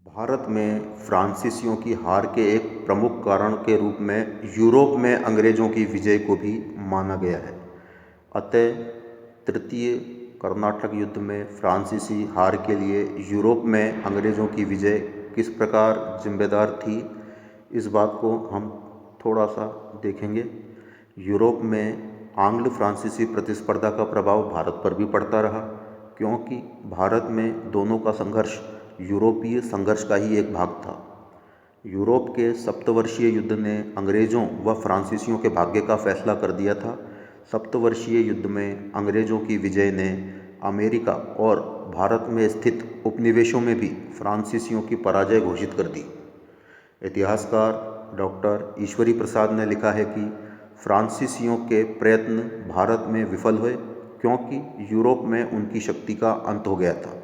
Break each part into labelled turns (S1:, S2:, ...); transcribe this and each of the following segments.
S1: भारत में फ्रांसीसियों की हार के एक प्रमुख कारण के रूप में यूरोप में अंग्रेज़ों की विजय को भी माना गया है। अतः तृतीय कर्नाटक युद्ध में फ्रांसीसी हार के लिए यूरोप में अंग्रेज़ों की विजय किस प्रकार जिम्मेदार थी, इस बात को हम थोड़ा सा देखेंगे। यूरोप में आंग्ल फ्रांसीसी प्रतिस्पर्धा का प्रभाव भारत पर भी पड़ता रहा, क्योंकि भारत में दोनों का संघर्ष यूरोपीय संघर्ष का ही एक भाग था। यूरोप के सप्तवर्षीय युद्ध ने अंग्रेज़ों व फ्रांसीसियों के भाग्य का फैसला कर दिया था। सप्तवर्षीय युद्ध में अंग्रेज़ों की विजय ने अमेरिका और भारत में स्थित उपनिवेशों में भी फ्रांसीसियों की पराजय घोषित कर दी। इतिहासकार डॉक्टर ईश्वरी प्रसाद ने लिखा है कि फ्रांसीसियों के प्रयत्न भारत में विफल हुए, क्योंकि यूरोप में उनकी शक्ति का अंत हो गया था।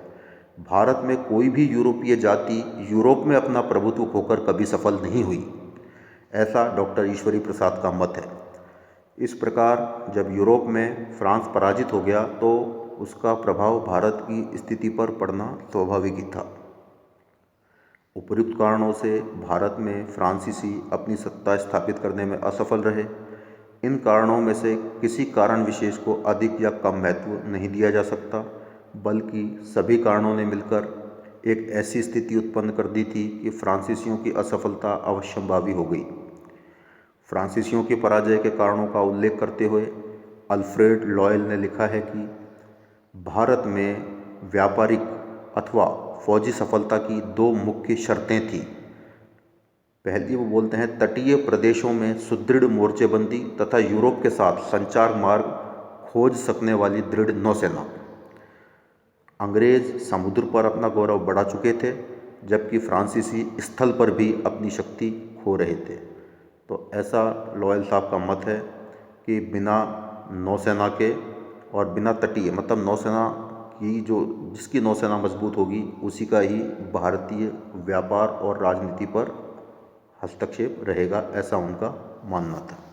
S1: भारत में कोई भी यूरोपीय जाति यूरोप में अपना प्रभुत्व खोकर कभी सफल नहीं हुई, ऐसा डॉक्टर ईश्वरी प्रसाद का मत है। इस प्रकार जब यूरोप में फ्रांस पराजित हो गया तो उसका प्रभाव भारत की स्थिति पर पड़ना स्वाभाविक ही था। उपयुक्त कारणों से भारत में फ्रांसीसी अपनी सत्ता स्थापित करने में असफल रहे। इन कारणों में से किसी कारण विशेष को अधिक या कम महत्व नहीं दिया जा सकता, बल्कि सभी कारणों ने मिलकर एक ऐसी स्थिति उत्पन्न कर दी थी कि फ्रांसीसियों की असफलता अवश्यंभावी हो गई। फ्रांसीसियों की पराजय के कारणों का उल्लेख करते हुए अल्फ्रेड लॉयल ने लिखा है कि भारत में व्यापारिक अथवा फौजी सफलता की दो मुख्य शर्तें थीं। पहली वो बोलते हैं, तटीय प्रदेशों में सुदृढ़ मोर्चेबंदी तथा यूरोप के साथ संचार मार्ग खोज सकने वाली दृढ़ नौसेना। अंग्रेज समुद्र पर अपना गौरव बढ़ा चुके थे, जबकि फ्रांसीसी स्थल पर भी अपनी शक्ति खो रहे थे। तो ऐसा लॉयल साहब का मत है कि बिना नौसेना के और बिना तटीय मतलब नौसेना की जिसकी नौसेना मजबूत होगी उसी का ही भारतीय व्यापार और राजनीति पर हस्तक्षेप रहेगा, ऐसा उनका मानना था।